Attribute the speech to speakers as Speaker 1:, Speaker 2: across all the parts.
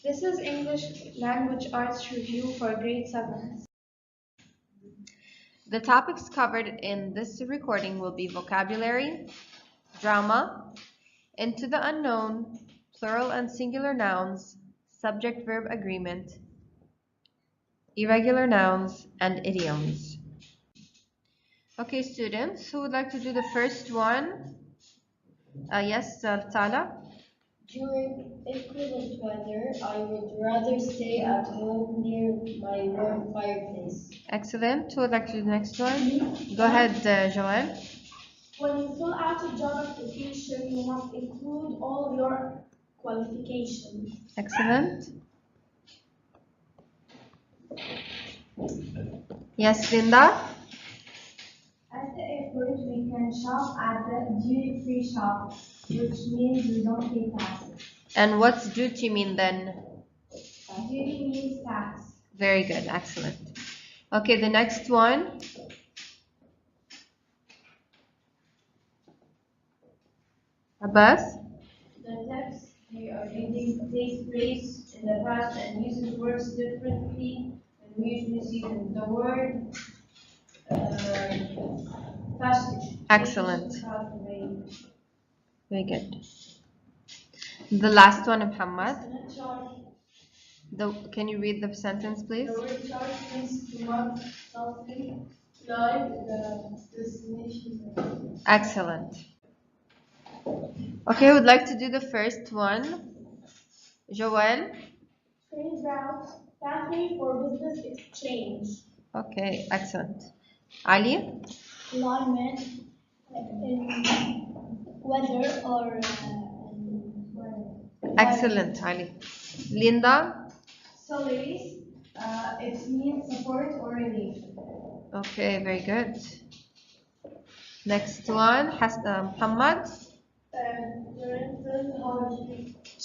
Speaker 1: This is English Language Arts Review for grade 7.
Speaker 2: The topics covered in this recording will be vocabulary, drama, into the unknown, plural and singular nouns, subject-verb agreement, irregular nouns, and idioms. Okay, students, who would like to do the first one? Yes, Tala?
Speaker 3: During inclement weather, I would rather stay at home near my warm fireplace.
Speaker 2: Excellent. Who would like to do the next one? Go ahead, Joanne.
Speaker 1: When you fill out a job application, you must include all your qualifications.
Speaker 2: Excellent. Yes, Linda?
Speaker 4: At the airport, we can shop at the duty-free shop, which means we don't pay taxes.
Speaker 2: And what's duty mean then?
Speaker 4: Duty means tax.
Speaker 2: Very good. Excellent. Okay, the next one. Abbas?
Speaker 3: The text we are reading takes place in the past and uses words differently, and we usually see the word passage.
Speaker 2: Excellent. Very good. The last one, Muhammad. Can you read the sentence, please?
Speaker 3: The word charge means to mark something like the destination.
Speaker 2: Excellent. Okay, I would like to do the first one. Joel?
Speaker 1: Trade route, pathway for business exchange.
Speaker 2: Okay, excellent. Ali?
Speaker 4: Climate, weather, or
Speaker 2: Excellent, Ali. Linda?
Speaker 4: salaries. It means support or relief.
Speaker 2: Okay, very good. Next one, Muhammad?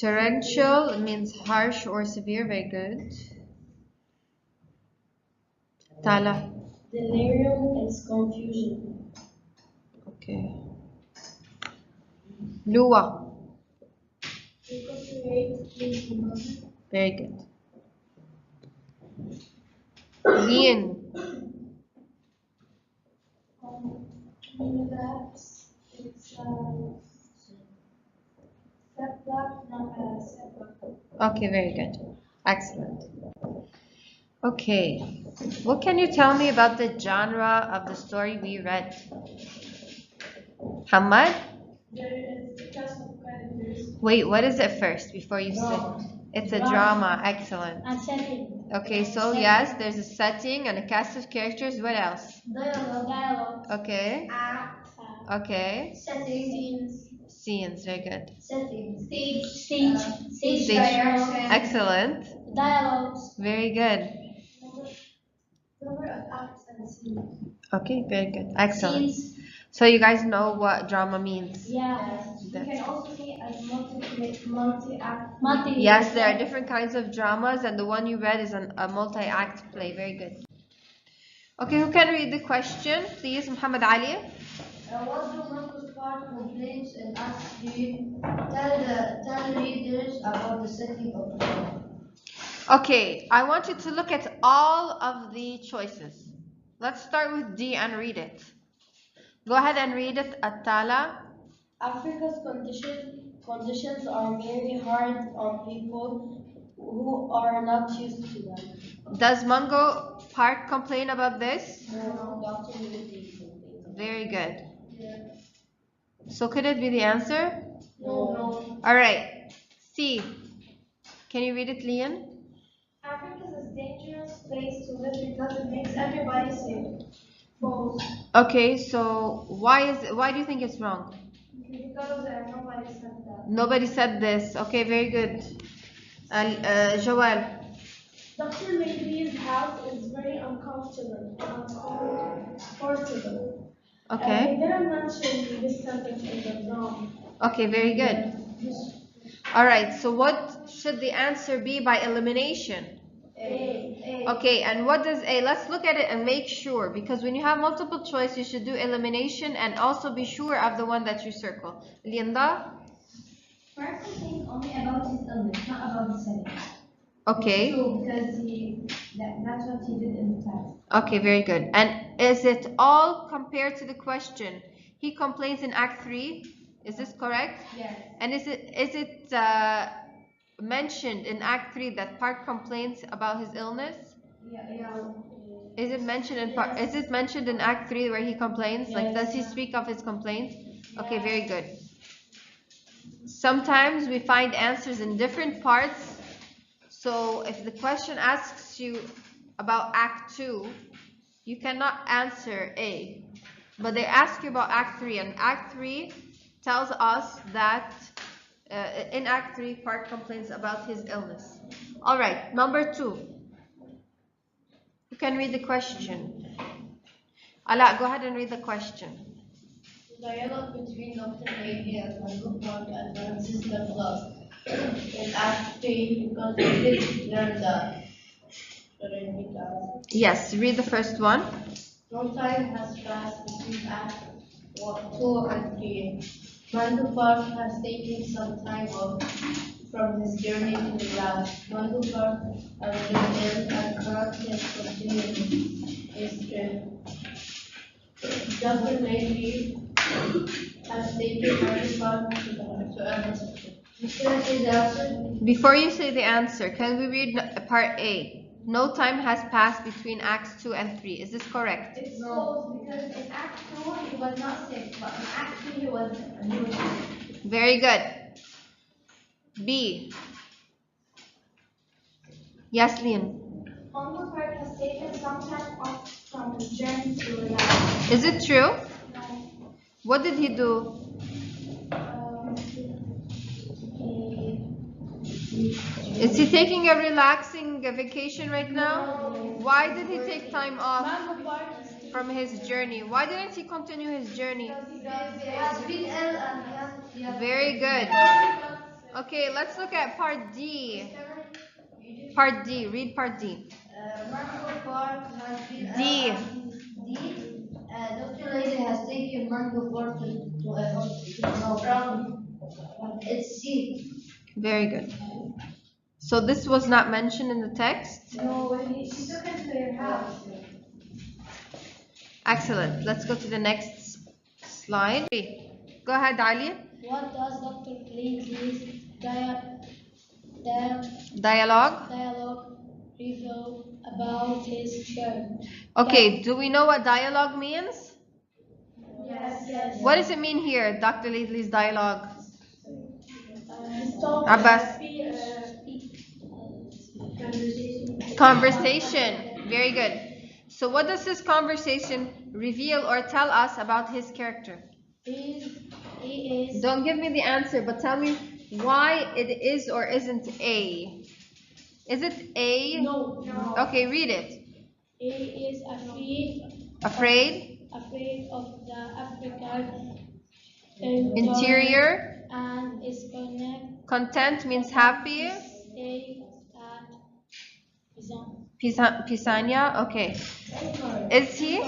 Speaker 2: Torrential means harsh or severe. Very good. Tala?
Speaker 3: Delirium is confusion.
Speaker 2: Okay. Lua? Very good. Ian?
Speaker 4: Relapse. It's setback, not a setback.
Speaker 2: Okay, very good. Excellent. Okay. What can you tell me about the genre of the story we read? Hamad?
Speaker 1: There is a cast of characters.
Speaker 2: Wait, what is it first before you say? It's a drama. Excellent.
Speaker 4: And setting.
Speaker 2: Okay, so yes, there's a setting and a cast of characters. What else?
Speaker 4: Dialogue.
Speaker 2: Okay.
Speaker 4: Act.
Speaker 2: Okay.
Speaker 4: Setting.
Speaker 2: Scenes. Very good.
Speaker 4: Setting. Stage.
Speaker 2: Stage.
Speaker 4: Direction.
Speaker 2: Excellent.
Speaker 4: Dialogues.
Speaker 2: Very good.
Speaker 4: Number of acts and scenes.
Speaker 2: Okay, very good. Excellent.
Speaker 4: Scenes.
Speaker 2: So you guys know what drama means?
Speaker 4: Yeah. You can also say as multi-act.
Speaker 2: Yes, there are different kinds of dramas, and the one you read is a multi-act play. Very good. Okay, who can read the question, please? Muhammad Ali.
Speaker 3: What do Marcus Part complaints and asks you? Tell the readers about the setting of the film.
Speaker 2: Okay, I want you to look at all of the choices. Let's start with D and read it. Go ahead and read it, Atala.
Speaker 3: Africa's conditions are very hard on people who are not used to them.
Speaker 2: Does Mungo Park complain about this?
Speaker 3: No, Dr. Woody complains.
Speaker 2: Very good.
Speaker 3: Yeah.
Speaker 2: So could it be the answer?
Speaker 3: No.
Speaker 2: All right. C. Can you read it, Leon?
Speaker 1: Africa is a dangerous place to live because it makes everybody sick. False.
Speaker 2: Okay, so why do you think it's wrong?
Speaker 1: Because nobody said that.
Speaker 2: Nobody said this. Okay, very good. Joel.
Speaker 1: Dr. Lady's house is very uncomfortable.
Speaker 2: Okay.
Speaker 1: They didn't mention this sentence in the drama.
Speaker 2: Okay, very good. All right, so what should the answer be by elimination?
Speaker 3: A.
Speaker 2: Okay, and what does A? Let's look at it and make sure, because when you have multiple choice, you should do elimination and also be sure of the one that you circle. Linda?
Speaker 4: First, think only about his illness, not about the setting.
Speaker 2: Okay.
Speaker 4: True, because that's what he did in the text.
Speaker 2: Okay, very good. And is it all compared to the question? He complains in Act 3. Is this correct?
Speaker 4: Yes.
Speaker 2: And is it mentioned in Act 3 that Park complains about his illness?
Speaker 4: Yeah.
Speaker 2: Is it mentioned in Is it mentioned in Act 3 where he complains? Like, does he speak of his complaints? Okay, very good. Sometimes we find answers in different parts. So if the question asks you about Act 2, you cannot answer A. But they ask you about Act 3, and Act 3 tells us that in Act 3, Park complains about his illness. All right, number 2. You can read the question. Ala, go ahead and read the question.
Speaker 3: Dialogue between Dr. Lady and Michael Park advances the plot. In Act 3, because we did learn that.
Speaker 2: Yes, read the first one.
Speaker 3: No time has passed between Act 2 and 3. Michael Park has taken some time off from his journey to the lab. Michael Park has been ill and cannot yet continue his trip. Dr. Lady has taken Michael Park to Amazon. Can I say the answer?
Speaker 2: Before you say the answer, can we read part A? No time has passed between Acts 2 and 3. Is this correct?
Speaker 4: It's close because in Act 2 he was not sick, but in Act 3 he was sick.
Speaker 2: Very good. B. Yes, Leon.
Speaker 1: Michael Park has taken some time off from his journey to the lab.
Speaker 2: Is it true?
Speaker 1: No.
Speaker 2: What did he do? Is he taking a relaxing vacation right now? Why did he take time off from his journey? Why didn't he continue his journey?
Speaker 3: He has been ill and
Speaker 2: Very good. Okay, let's look at part D. Part D. Read part D.
Speaker 3: Mango Park has been
Speaker 2: D.
Speaker 3: Dr. Lady has taken Mango Park to a hospital. It's C.
Speaker 2: Very good. So this was not mentioned in the text?
Speaker 4: No, she took him to her house.
Speaker 2: Excellent. Let's go to the next slide. Go ahead, Ali.
Speaker 3: What does Dr. Lady's
Speaker 2: Dialogue.
Speaker 3: reveal about his shirt?
Speaker 2: Okay, do we know what dialogue means?
Speaker 4: Yes.
Speaker 2: What does it mean here, Dr. Lately's dialogue?
Speaker 1: Talk,
Speaker 2: Abbas.
Speaker 1: speech,
Speaker 2: Conversation. Very good. So what does this conversation reveal or tell us about his character?
Speaker 3: He is
Speaker 2: Don't give me the answer, but tell me why it is or isn't A. Is it A?
Speaker 1: No.
Speaker 2: Okay, read it.
Speaker 3: he is
Speaker 2: Afraid?
Speaker 3: of the African
Speaker 2: Interior?
Speaker 3: and is
Speaker 2: Content means happy.
Speaker 3: stay at
Speaker 2: Pisania? Okay. Is he?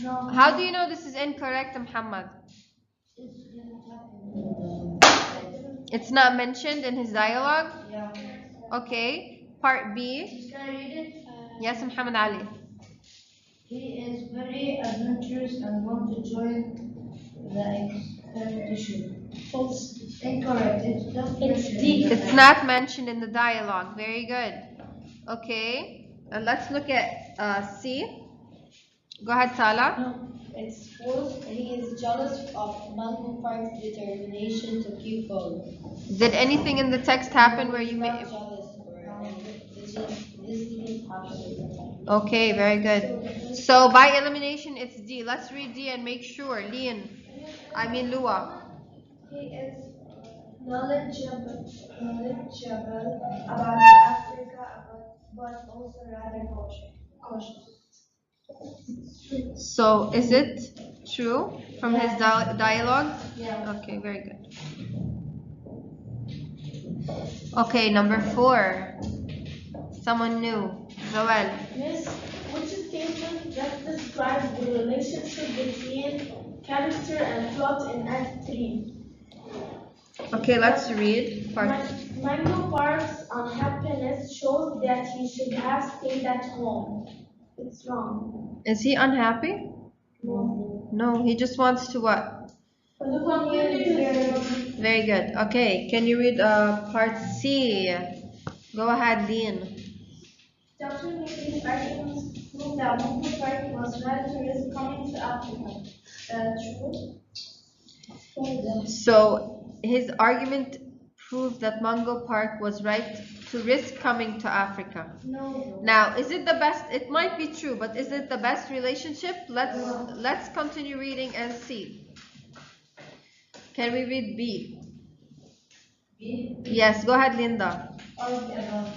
Speaker 4: No.
Speaker 2: How do you know this is incorrect, Muhammad? It's not mentioned in his dialogue?
Speaker 3: Yeah.
Speaker 2: Okay. Part B.
Speaker 3: Can I read it?
Speaker 2: Yes, Muhammad Ali.
Speaker 3: He is very adventurous and wants to join the expedition. False. Incorrect. It's D.
Speaker 2: It's not mentioned in the dialogue. Very good. Okay. Let's look at C. Go ahead, Salah.
Speaker 3: No, it's false. He is jealous of Mango Park's determination to keep going.
Speaker 2: Did anything in the text happen where you
Speaker 3: Not
Speaker 2: made...
Speaker 3: jealous or this didn't happen.
Speaker 2: Okay, very good. So by elimination, it's D. Let's read D and make sure. Lua.
Speaker 4: He is knowledgeable about Africa, but also rather cautious.
Speaker 2: So is it true from his dialogue?
Speaker 3: Yeah.
Speaker 2: Okay, very good. Okay, number 4. Someone new. Joel.
Speaker 1: Miss, which statement best describes the relationship between character and plot in Act 3?
Speaker 2: Okay, let's read.
Speaker 1: Mango Park's unhappiness shows that he should have stayed at home. It's wrong.
Speaker 2: Is he unhappy?
Speaker 1: No.
Speaker 2: No, he just wants to what? Very good. Okay, can you read part C? Go ahead, Lean.
Speaker 1: Dr. Newton's arguments prove that Mungo Park was right to risk coming to Africa. True.
Speaker 2: So his argument proved that Mungo Park was right to risk coming to Africa.
Speaker 1: No.
Speaker 2: Now, is it the best? It might be true, but is it the best relationship? Let's continue reading and see. Can we read B?
Speaker 3: B?
Speaker 2: Yes, go ahead, Linda.
Speaker 3: All of the above.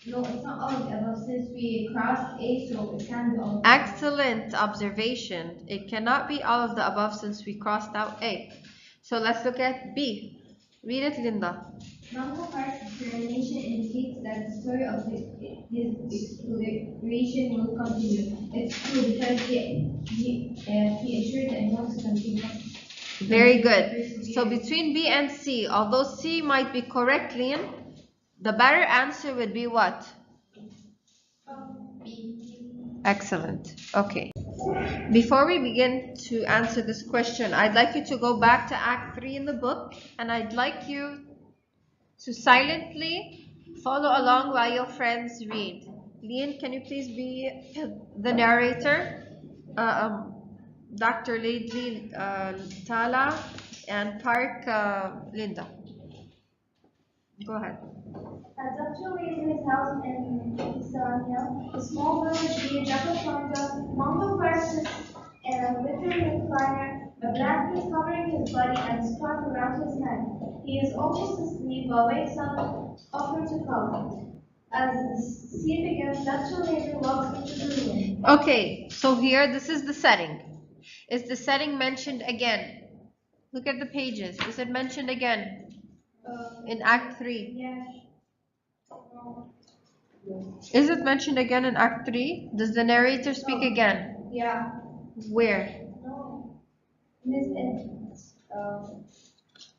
Speaker 3: No, it's not all of the above since we crossed A, so it can be all of the above.
Speaker 2: Excellent observation. It cannot be all of the above since we crossed out A. So let's look at B. Read it, Linda.
Speaker 3: Mungo Park's determination indicates that the story of his exploration will continue. It's true because he assured that he wants to continue.
Speaker 2: Very good. So between B and C, although C might be correct, Leon, the better answer would be what?
Speaker 3: B.
Speaker 2: Excellent. Okay. Before we begin to answer this question, I'd like you to go back to Act 3 in the book, and I'd like you to silently follow along while your friends read. Leon, can you please be the narrator? Dr. Laidley Tala and Park Linda. Go ahead.
Speaker 1: At Dr. Laidley's house in Isania, a small village near Jacaponda, Mungo Park sits in a wicker recliner, a blanket covering his body and a scarf around his head. He is almost asleep but wakes up, offering to come. As the sleep begins, Dr. Laidley walks into the room.
Speaker 2: Okay, so here, this is the setting. Is the setting mentioned again? Look at the pages. Is it mentioned again in Act 3?
Speaker 1: Yes.
Speaker 2: Is it mentioned again in Act 3? Does the narrator speak again?
Speaker 3: Yeah.
Speaker 2: Where?
Speaker 1: No.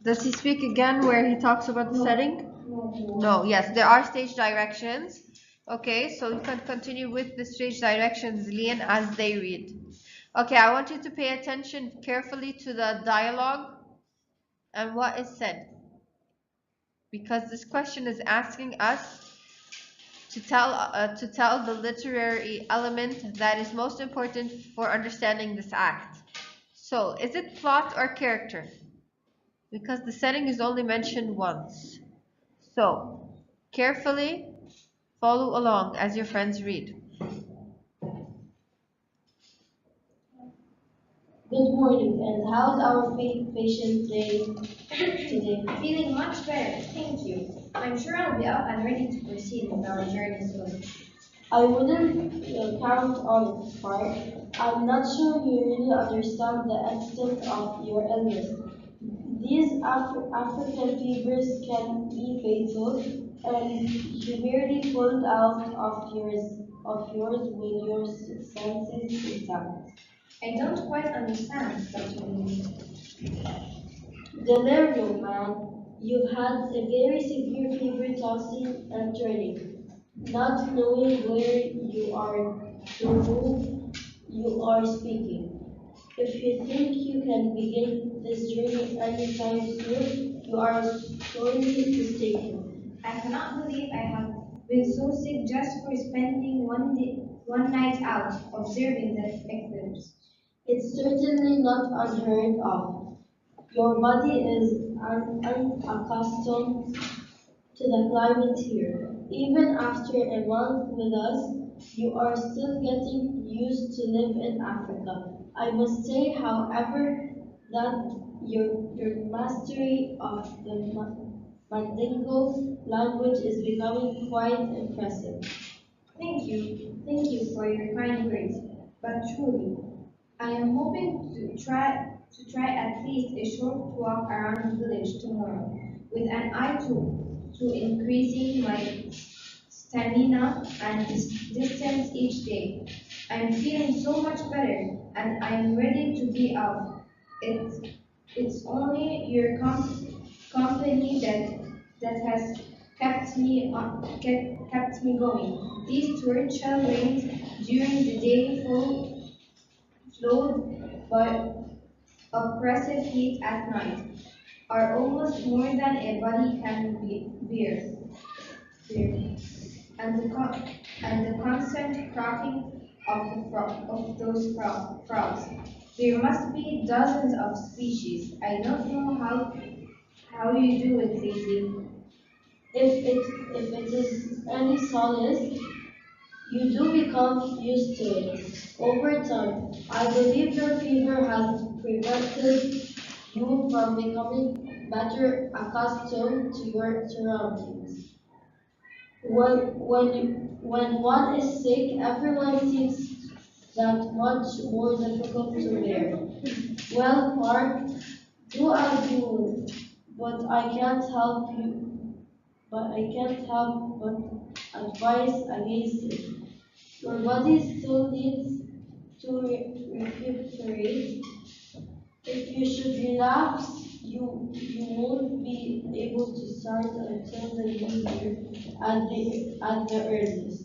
Speaker 2: Does he speak again where he talks about the setting? No, yes, there are stage directions. Okay, so you can continue with the stage directions, Leon, as they read. Okay, I want you to pay attention carefully to the dialogue and what is said. Because this question is asking us to tell the literary element that is most important for understanding this act. So, is it plot or character? Because the setting is only mentioned once. So, carefully follow along as your friends read.
Speaker 5: Good morning, and how's our patient today?
Speaker 3: Feeling much better, thank you. I'm sure I'll be up and ready to proceed with our journey soon.
Speaker 5: I wouldn't count on it, Park. I'm not sure you really understand the extent of your illness. These African fevers can be fatal, and you merely pulled out of yours with your senses intact.
Speaker 3: I don't quite understand, Dr. Lee.
Speaker 5: Delirium, man. You've had a very severe fever tossing and turning, not knowing where you are, to whom you are speaking. If you think you can begin this journey anytime soon, you are sorely mistaken.
Speaker 3: I cannot believe I have been so sick just for spending one night out observing the eclipse.
Speaker 5: It's certainly not unheard of. Your body is unaccustomed to the climate here. Even after a month with us, you are still getting used to live in Africa. I must say, however, that your mastery of the Mandingo language is becoming quite impressive.
Speaker 3: Thank you for your kind words. But truly, I am hoping to try at least a short walk around the village tomorrow, with an eye to increasing my stamina and distance each day. I am feeling so much better, and I am ready to be out. It's only your company that has
Speaker 4: kept me going. These torrential rains during the day flowed by oppressive heat at night, are almost more than a body can bear. And the constant cracking of those frogs. There must be dozens of species. I don't know how you do it, Daisy.
Speaker 5: If it is any solace, you do become used to it over time. I believe your fever has prevented you from becoming better accustomed to your surroundings. When one is sick, everyone seems that much more difficult to bear. Well, Mark, do as you will, but I can't help you. But I can't help but advise against it. Your body still needs to recuperate. If you should relapse, you won't be able to start until the new year at the earliest.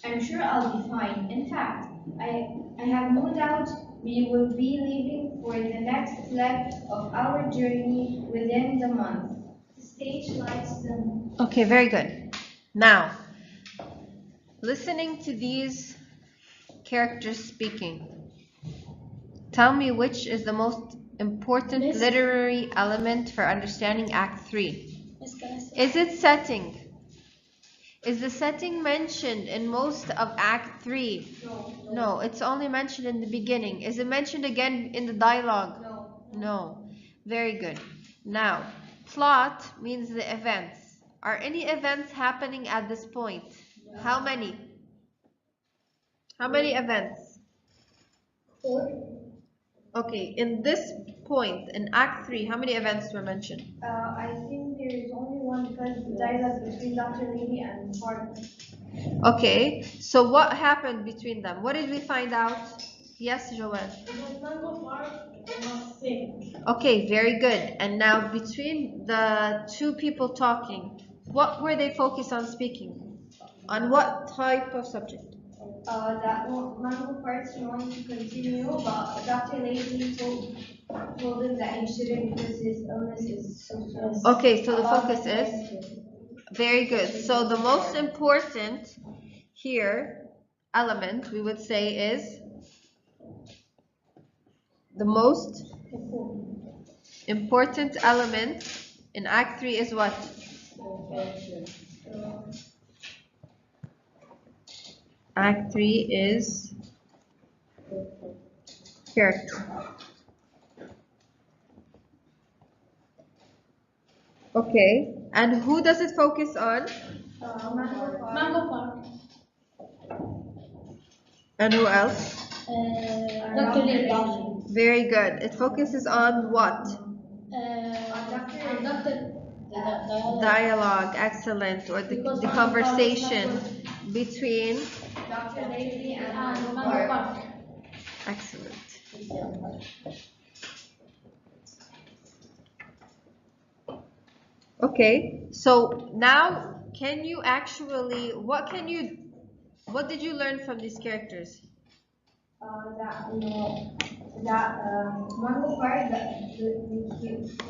Speaker 4: I'm sure I'll be fine. In fact, I have no doubt we will be leaving for the next leg of our journey within the month. The stage lights them.
Speaker 2: Okay, very good. Now, listening to these characters speaking, tell me which is the most important literary element for understanding Act 3. Is it setting? Is the setting mentioned in most of Act 3? No, it's only mentioned in the beginning. Is it mentioned again in the dialogue? No. Very good. Now, plot means the events. Are any events happening at this point? How many? How many events?
Speaker 4: 4.
Speaker 2: Okay, in this point, in Act 3, how many events were mentioned?
Speaker 4: I think there is only one because the dialogue between Dr. Levy and Park.
Speaker 2: Okay, so what happened between them? What did we find out? Yes, Joel. Okay, very good. And now between the two people talking, what were they focused on speaking? On what type of subject?
Speaker 4: That Mango Parks wanted to continue, but Dr. Levy told him that he shouldn't because his illness is so strong.
Speaker 2: Okay, so the focus is very good. So the most important here element we would say is the most important element in Act 3 is what? Act 3 is character. Okay, and who does it focus on?
Speaker 4: Mango Park.
Speaker 2: And who else?
Speaker 5: Dr. Levy.
Speaker 2: Very good. It focuses on what? Dialogue, excellent, or the conversation between
Speaker 4: Dr. Levy and Mango Park.
Speaker 2: excellent. Okay, so now can you actually what did you learn from these characters?
Speaker 4: That Mango Park he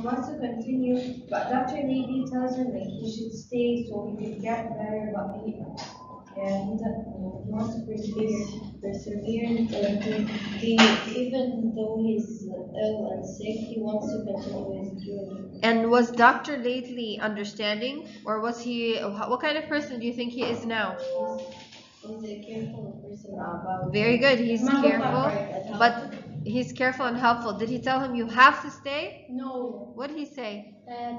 Speaker 4: wants to continue, but Dr. Levy tells him like he should stay so he can get better, but he wants to persevere
Speaker 5: Even though he's ill and sick, he wants to continue his journey.
Speaker 2: And was Dr. lately understanding, or was he? What kind of person do you think he is now?
Speaker 5: He's a careful person about.
Speaker 2: Very good. He's careful, but he's careful and helpful. Did he tell him you have to stay?
Speaker 4: No.
Speaker 2: What did he say?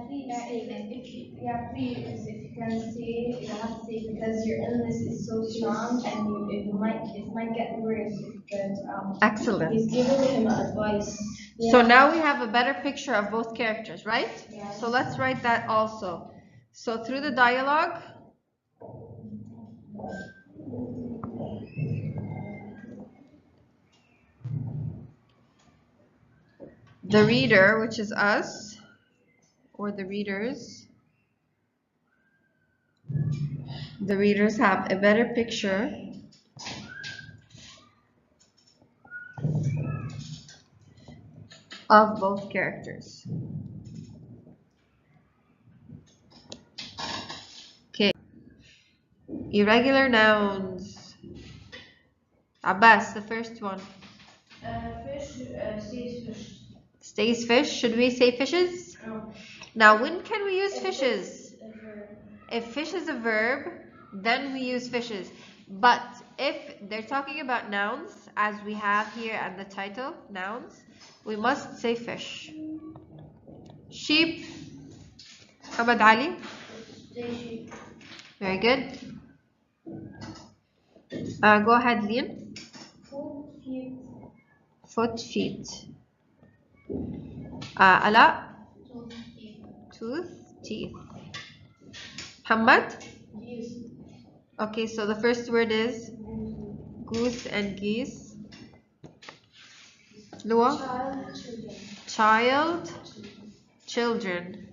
Speaker 5: Please stay.
Speaker 4: Please, if you can stay, you have to stay because your illness is so strong and it might get worse if you get
Speaker 2: Excellent.
Speaker 5: He's giving him advice.
Speaker 2: So now we have a better picture of both characters, right?
Speaker 4: Yes.
Speaker 2: So let's write that also. So through the dialogue, the reader, which is us, or the readers, the readers have a better picture of both characters. Okay. Irregular nouns. Abbas, the first one.
Speaker 3: Fish stays fish.
Speaker 2: Stays fish. Should we say fishes?
Speaker 3: No.
Speaker 2: Now, when can we use fishes?
Speaker 3: A verb.
Speaker 2: If fish is a verb, then we use fishes. But if they're talking about nouns, as we have here at the title, nouns, we must say fish. Sheep. Muhammad Ali.
Speaker 3: Stay sheep.
Speaker 2: Very good. Go ahead, Lian.
Speaker 3: Food, feet.
Speaker 2: Foot, feet. Ala.
Speaker 3: Tooth, teeth.
Speaker 2: Tooth, teeth. Muhammad.
Speaker 3: Geese.
Speaker 2: Okay, so the first word is goose and geese. Lua.
Speaker 3: Child, children.
Speaker 2: Child, children.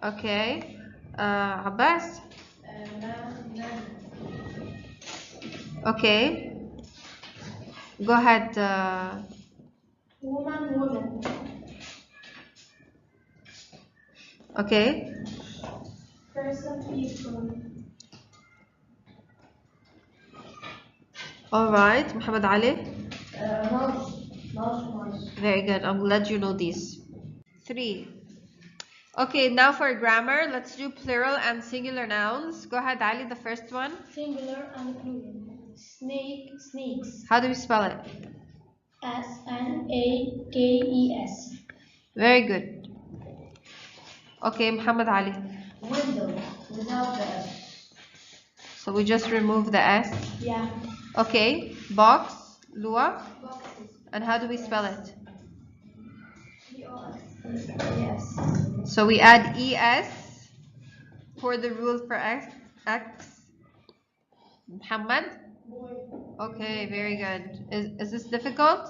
Speaker 2: Okay. Abbas.
Speaker 3: Man.
Speaker 2: Okay. Go ahead.
Speaker 3: Woman.
Speaker 2: Okay.
Speaker 3: Person, people.
Speaker 2: All right. Muhammad Ali.
Speaker 3: Mouse.
Speaker 2: Very good. I'm glad you know these. 3. Okay, now for grammar, let's do plural and singular nouns. Go ahead, Ali, the first one.
Speaker 3: Singular and plural. Snake, snakes.
Speaker 2: How do we spell it?
Speaker 3: S-N-A-K-E-S.
Speaker 2: Very good. Okay, Muhammad Ali.
Speaker 3: Window, without the S.
Speaker 2: So we just remove the S.
Speaker 3: Yeah.
Speaker 2: Okay, box, Lua.
Speaker 3: Boxes.
Speaker 2: And how do we spell it?
Speaker 3: Yes.
Speaker 2: So we add ES for the rule for X. Muhammad?
Speaker 3: Boy.
Speaker 2: Okay, very good. Is this difficult?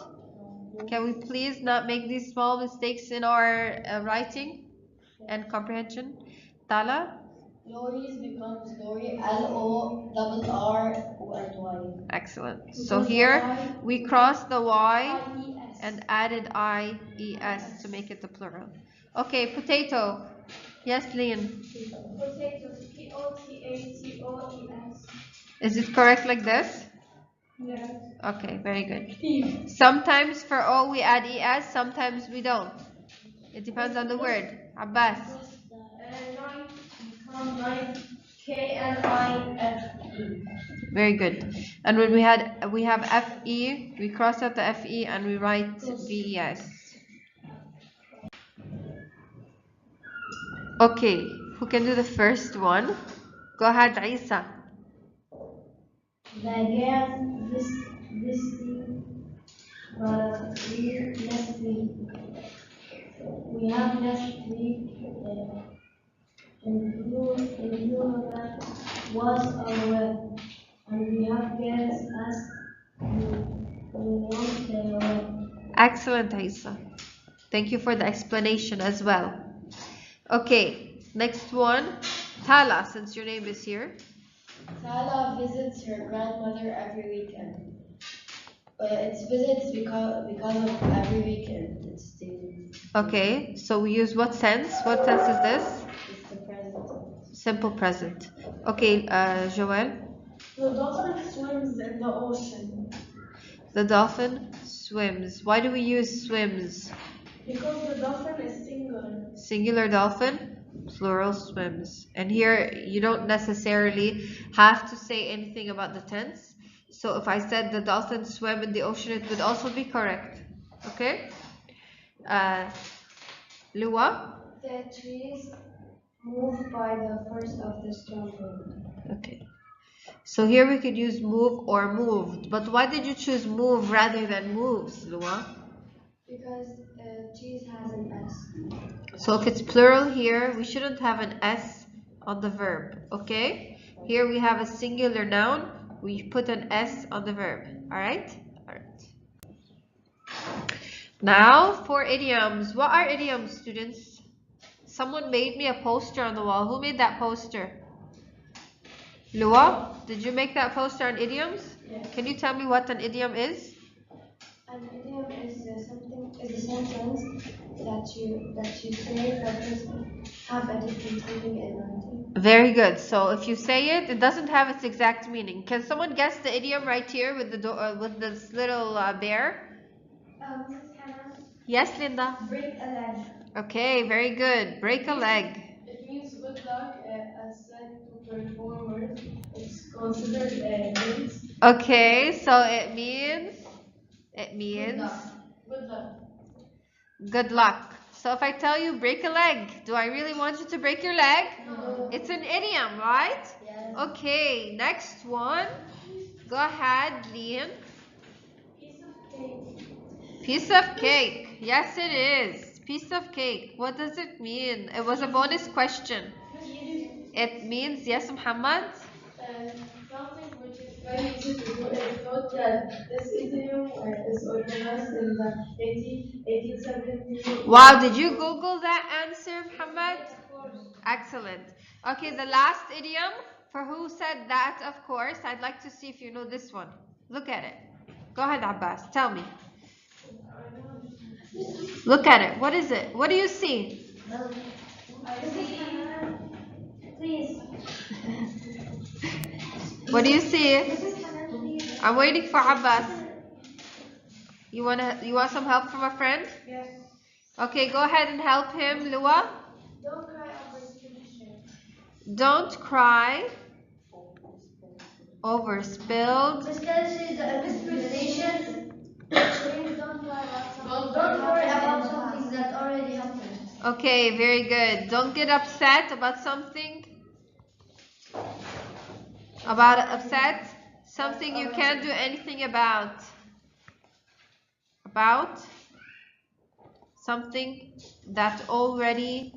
Speaker 2: Can we please not make these small mistakes in our writing and comprehension? Tala?
Speaker 3: Lorries becomes lorry. L-O-R-R-Y.
Speaker 2: Excellent. So here we cross the Y and added IES to make it the plural. Okay, potato. Yes, Lian.
Speaker 3: Potatoes. P-O-T-A-T-O-E-S.
Speaker 2: Is it correct like this?
Speaker 3: Yes.
Speaker 2: Okay, very good.
Speaker 3: Thief.
Speaker 2: Sometimes for O we add ES, sometimes we don't. It depends on the word. Abbas.
Speaker 3: Knife become knife. K-N-I-F-E.
Speaker 2: Very good. And when we have FE, we cross out the FE and we write VES. Okay, who can do the first one? Go ahead, Isa.
Speaker 5: The girl visiting last week. We have last week improvement was aware, and we have girls asked we want the web.
Speaker 2: Excellent, Isa. Thank you for the explanation as well. Okay, next one. Tala, since your name is here.
Speaker 3: Tala visits her grandmother every weekend. It's visits because of every weekend. It's daily.
Speaker 2: Okay, so we use what sense? What sense is this?
Speaker 3: It's the present.
Speaker 2: Simple present. Okay, Joelle.
Speaker 3: The dolphin swims in the ocean.
Speaker 2: The dolphin swims. Why do we use swims?
Speaker 3: Because the dolphin is singular.
Speaker 2: Singular dolphin, plural swims. And here you don't necessarily have to say anything about the tense. So if I said the dolphin swam in the ocean, it would also be correct. Okay? Lua?
Speaker 4: The trees moved by the force of the strong wind.
Speaker 2: Okay. So here we could use move or moved. But why did you choose move rather than moves, Lua?
Speaker 4: Because trees has an S.
Speaker 2: So if it's plural here, we shouldn't have an S on the verb. Okay? Here we have a singular noun. We put an S on the verb. Alright? Alright. Now for idioms. What are idioms, students? Someone made me a poster on the wall. Who made that poster? Lua, did you make that poster on idioms?
Speaker 5: Yes.
Speaker 2: Can you tell me what an idiom is?
Speaker 5: An idiom is a sentence that you say but doesn't have a different meaning in writing.
Speaker 2: Very good. So if you say it, it doesn't have its exact meaning. Can someone guess the idiom right here with the with this little bear?
Speaker 1: Mrs. Hannah,
Speaker 2: Yes, Linda.
Speaker 1: break a leg.
Speaker 2: Okay, very good. Break a leg.
Speaker 3: It means good luck as said to performers. It's considered good.
Speaker 2: Okay, so it means
Speaker 3: Good luck.
Speaker 2: good luck. So if I tell you break a leg, do I really want you to break your leg?
Speaker 3: No.
Speaker 2: It's an idiom, right?
Speaker 1: Yes.
Speaker 2: Okay, next one. Go ahead, Lian.
Speaker 3: Piece of cake.
Speaker 2: Piece of cake. Yes, it is. Piece of cake. What does it mean? It was a bonus question. It means, yes, Muhammad?
Speaker 3: Something which is very easy to do. It's not that this idiom is organized in the 1870s.
Speaker 2: Wow, did you Google that answer, Muhammad?
Speaker 3: Of course.
Speaker 2: Excellent. Okay, the last idiom, for who said that, of course, I'd like to see if you know this one. Look at it. Go ahead, Abbas. Tell me. Look at it. What is it? What do you see?
Speaker 1: Mrs. Hannah, please.
Speaker 2: What do you see?
Speaker 1: Mrs. Hannah, please.
Speaker 2: I'm waiting for Abbas. You want some help from a friend?
Speaker 1: Yes.
Speaker 2: Okay, go ahead and help him, Lua.
Speaker 1: Don't cry over spilled.
Speaker 2: Don't cry over spilled.
Speaker 1: Mispronunciation. Please don't cry about something. Don't worry about something that already happened.
Speaker 2: Okay, very good. Don't get upset about something. Something you can't do anything about. About something that already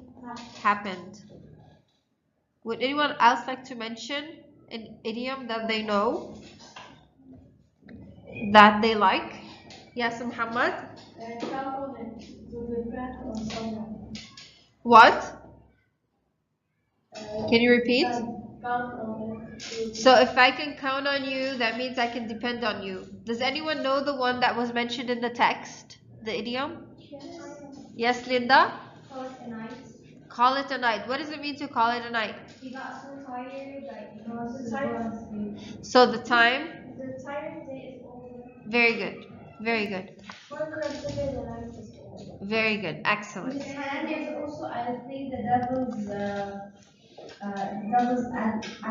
Speaker 2: happened. Would anyone else like to mention an idiom that they know, that they like? Yes, Muhammad?
Speaker 3: Count on it to depend on someone.
Speaker 2: What? Can you repeat?
Speaker 3: Count on it.
Speaker 2: So if I can count on you, that means I can depend on you. Does anyone know the one that was mentioned in the text? The idiom? Yes, Linda?
Speaker 1: Call it a night.
Speaker 2: Call it a night. What does it mean to call it a night?
Speaker 1: He got so tired that he was tired.
Speaker 2: So the time?
Speaker 1: The tired day is over.
Speaker 2: Very good. Very good.
Speaker 1: Or consider the night is over.
Speaker 2: Very good. Excellent.
Speaker 4: And there's also, I think, the devil's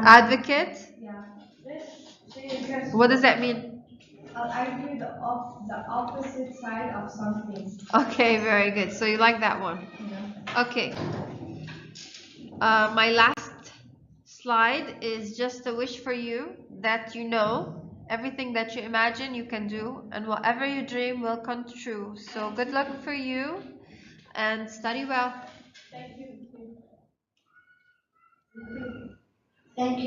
Speaker 2: Advocate?
Speaker 4: yeah.
Speaker 2: What does that mean?
Speaker 4: I'll argue the opposite side of something.
Speaker 2: Okay, very good. So you like that one?
Speaker 4: Yeah.
Speaker 2: Okay. My last slide is just a wish for you that you know everything that you imagine you can do, and whatever you dream will come true. So good luck for you and study well.
Speaker 3: Thank you.
Speaker 1: Thank you.